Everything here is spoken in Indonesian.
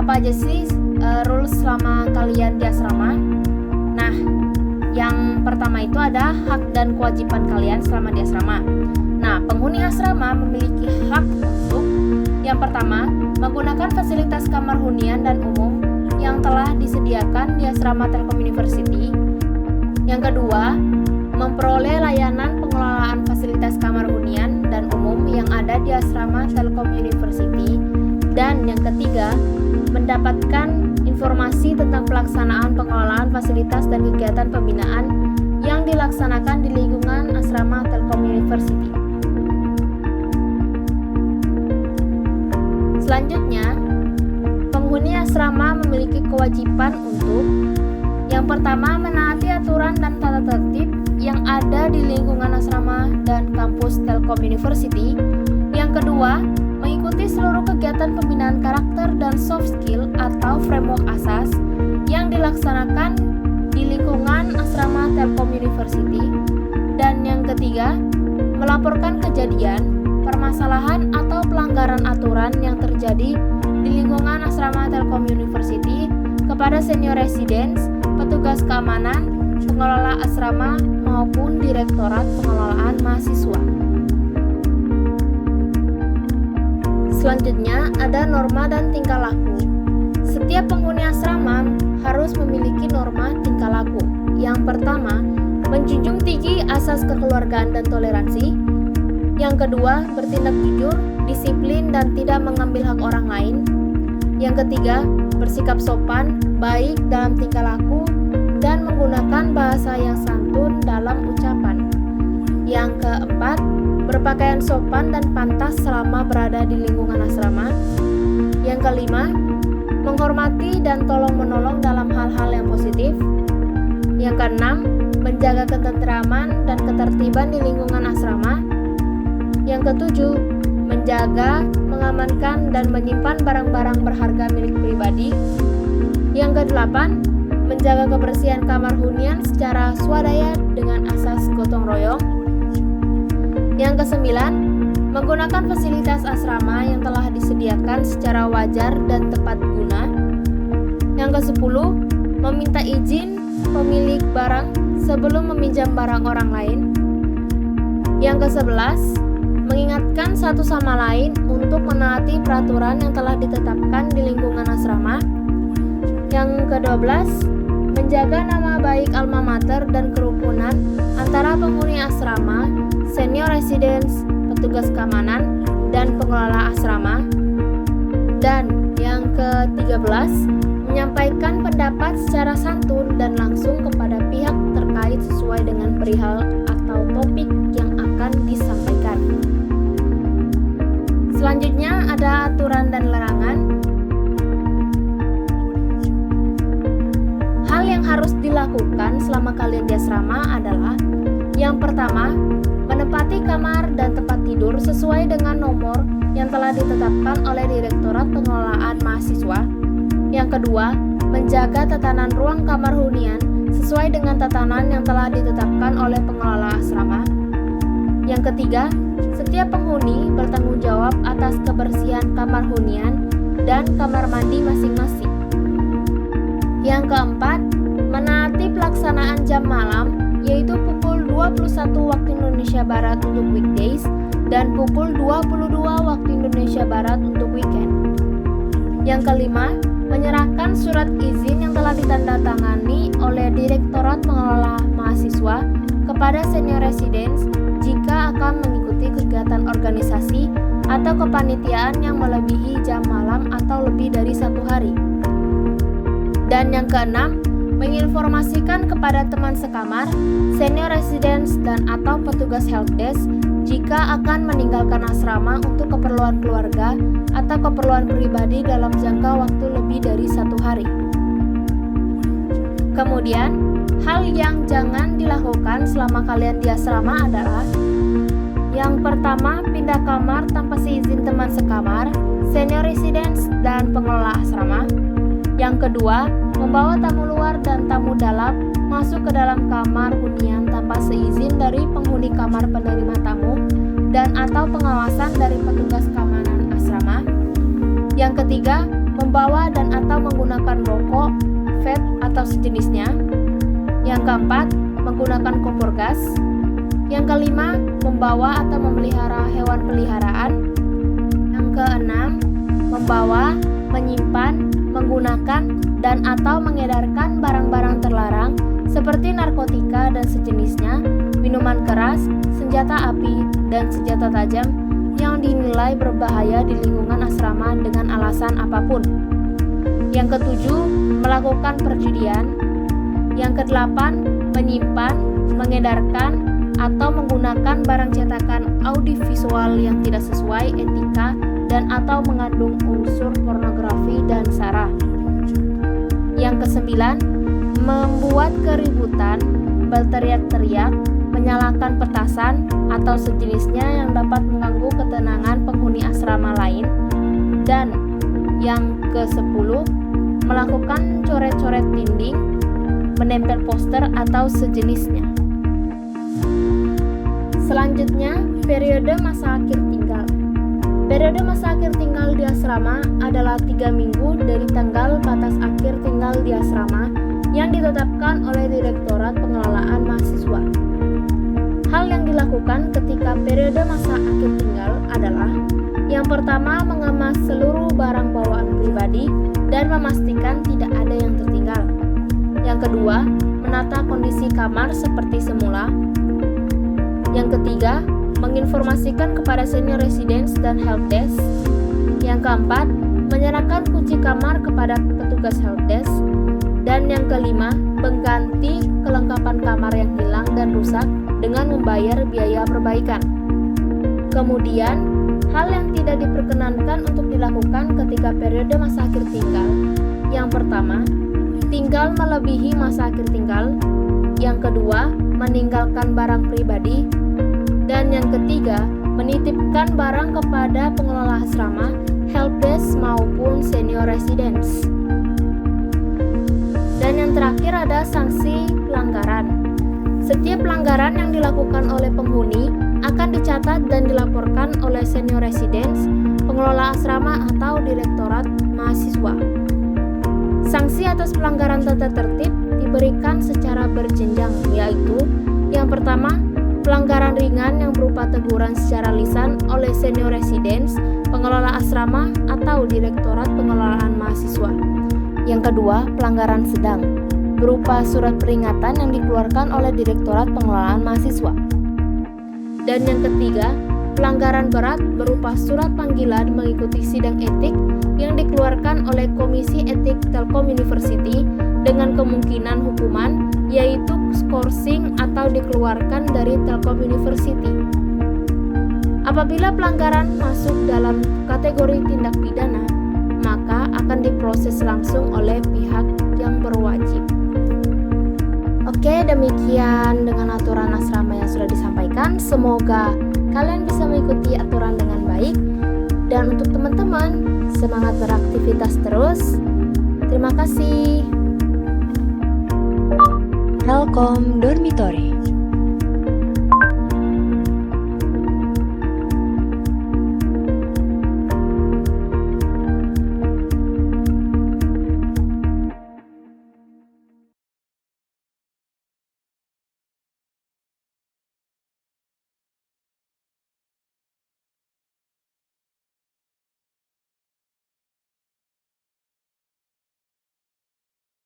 apa aja sih rules selama kalian di asrama? Nah, yang pertama itu ada hak dan kewajiban kalian selama di asrama. Nah, penghuni asrama memiliki hak untuk yang pertama, menggunakan fasilitas kamar hunian dan umum yang telah disediakan di asrama Telkom University. Yang kedua, memperoleh layanan pengelolaan fasilitas kamar hunian dan umum yang ada di asrama Telkom University. Dan yang ketiga, mendapatkan informasi tentang pelaksanaan pengelolaan fasilitas dan kegiatan pembinaan yang dilaksanakan di lingkungan asrama Telkom University. Selanjutnya, penghuni asrama memiliki kewajiban untuk yang pertama, menaati aturan dan tata tertib yang ada di lingkungan asrama dan kampus Telkom University. Yang kedua, mengikuti seluruh kegiatan pembinaan karakter dan soft skill atau framework asas yang dilaksanakan di lingkungan asrama Telkom University. Dan yang ketiga, melaporkan kejadian, permasalahan atau pelanggaran aturan yang terjadi di lingkungan asrama Telkom University kepada senior residence, petugas keamanan, pengelola asrama maupun Direktorat Pengelolaan Mahasiswa. Selanjutnya ada norma dan tingkah laku. Setiap penghuni asrama harus memiliki norma tingkah laku. Yang pertama, menjunjung tinggi asas kekeluargaan dan toleransi. Yang kedua, bertindak jujur, disiplin dan tidak mengambil hak orang lain. Yang ketiga, bersikap sopan, baik dalam tingkah laku dan menggunakan bahasa yang santun dalam ucapan. Yang keempat, berpakaian sopan dan pantas selama berada di lingkungan asrama. Yang kelima, menghormati dan tolong-menolong dalam hal-hal yang positif. Yang keenam, menjaga ketentraman dan ketertiban di lingkungan asrama. Yang ketujuh, menjaga, mengamankan, dan menyimpan barang-barang berharga milik pribadi. Yang kedelapan, menjaga kebersihan kamar hunian secara swadaya dengan asas gotong royong. Yang kesembilan, menggunakan fasilitas asrama yang telah disediakan secara wajar dan tepat guna. Yang kesepuluh, meminta izin pemilik barang sebelum meminjam barang orang lain. Yang kesebelas, mengingatkan satu sama lain untuk menaati peraturan yang telah ditetapkan di lingkungan asrama. Yang ke-12, menjaga nama baik alma mater dan kerukunan antara penghuni asrama, senior residence, petugas keamanan, dan pengelola asrama. Dan yang ke-13, menyampaikan pendapat secara santun dan langsung kepada pihak terkait sesuai dengan perihal atau topik yang akan disampaikan. Selanjutnya ada aturan dan larangan. Hal yang harus dilakukan selama kalian di asrama adalah yang pertama, menempati kamar dan tempat tidur sesuai dengan nomor yang telah ditetapkan oleh Direktorat Pengelolaan Mahasiswa. Yang kedua, menjaga tatanan ruang kamar hunian sesuai dengan tatanan yang telah ditetapkan oleh pengelola asrama. Yang ketiga, setiap penghuni bertanggung jawab atas kebersihan kamar hunian dan kamar mandi masing-masing. Yang keempat, menaati pelaksanaan jam malam, yaitu pukul 21 waktu Indonesia Barat untuk weekdays dan pukul 22 waktu Indonesia Barat untuk weekend. Yang kelima, menyerahkan surat izin yang telah ditandatangani oleh Direktorat Pengelola Mahasiswa kepada senior residence jika akan mengikuti kegiatan organisasi atau kepanitiaan yang melebihi jam malam atau lebih dari 1 hari. Dan yang keenam, menginformasikan kepada teman sekamar, senior residence dan atau petugas helpdesk jika akan meninggalkan asrama untuk keperluan keluarga atau keperluan pribadi dalam jangka waktu lebih dari 1 hari. Kemudian, hal yang jangan dilakukan selama kalian di asrama adalah yang pertama, pindah kamar tanpa seizin teman sekamar, senior residence dan pengelola asrama. Yang kedua, membawa tamu luar dan tamu dalam masuk ke dalam kamar hunian tanpa seizin dari penghuni kamar penerima tamu dan atau pengawasan dari petugas keamanan asrama. Yang ketiga, membawa dan atau menggunakan rokok, vape atau sejenisnya. Yang keempat, menggunakan kompor gas. Yang kelima, membawa atau memelihara hewan peliharaan. Yang keenam, membawa, menyimpan, menggunakan, dan atau mengedarkan barang-barang terlarang seperti narkotika dan sejenisnya, minuman keras, senjata api, dan senjata tajam yang dinilai berbahaya di lingkungan asrama dengan alasan apapun. Yang ketujuh, melakukan perjudian. Yang kedelapan, menyimpan, mengedarkan, atau menggunakan barang cetakan audiovisual yang tidak sesuai etika dan atau mengandung unsur pornografi dan sara. Yang kesembilan, membuat keributan, berteriak-teriak, menyalakan petasan atau sejenisnya yang dapat mengganggu ketenangan penghuni asrama lain. Dan yang ke-10, melakukan coret-coret dinding, menempel poster atau sejenisnya. Selanjutnya, periode masa akhir tinggal. Periode masa akhir tinggal di asrama adalah 3 minggu dari tanggal batas akhir tinggal di asrama yang ditetapkan oleh Direktorat Pengelolaan Mahasiswa. Hal yang dilakukan ketika periode masa akhir tinggal adalah: yang pertama, mengemas seluruh barang bawaan pribadi dan memastikan tidak ada yang tertinggal. Yang kedua, menata kondisi kamar seperti semula. Yang ketiga, menginformasikan kepada senior residence dan helpdesk. Yang keempat, menyerahkan kunci kamar kepada petugas helpdesk. Dan yang kelima, mengganti kelengkapan kamar yang hilang dan rusak dengan membayar biaya perbaikan. Kemudian, hal yang tidak diperkenankan untuk dilakukan ketika periode masa akhir tinggal. Yang pertama, tinggal melebihi masa akhir tinggal. Yang kedua, meninggalkan barang pribadi. Dan yang ketiga, menitipkan barang kepada pengelola asrama, helpdesk maupun senior residence. Dan yang terakhir ada sanksi pelanggaran. Setiap pelanggaran yang dilakukan oleh penghuni akan dicatat dan dilaporkan oleh senior residence, pengelola asrama atau direktorat mahasiswa. Sanksi atas pelanggaran tata tertib diberikan secara berjenjang, yaitu yang pertama, pelanggaran ringan yang berupa teguran secara lisan oleh senior residence, pengelola asrama atau direktorat pengelolaan mahasiswa. Yang kedua, pelanggaran sedang berupa surat peringatan yang dikeluarkan oleh direktorat pengelolaan mahasiswa. Dan yang ketiga, pelanggaran berat berupa surat panggilan mengikuti sidang etik yang dikeluarkan oleh Komisi Etik Telkom University dengan kemungkinan hukuman, yaitu skorsing atau dikeluarkan dari Telkom University. Apabila pelanggaran masuk dalam kategori tindak pidana, maka akan diproses langsung oleh pihak yang berwajib. Oke, demikian dengan aturan asrama yang sudah disampaikan. Semoga kalian bisa mengikuti aturan dengan baik. Dan untuk teman-teman, semangat beraktivitas terus. Terima kasih. Telkom Dormitory.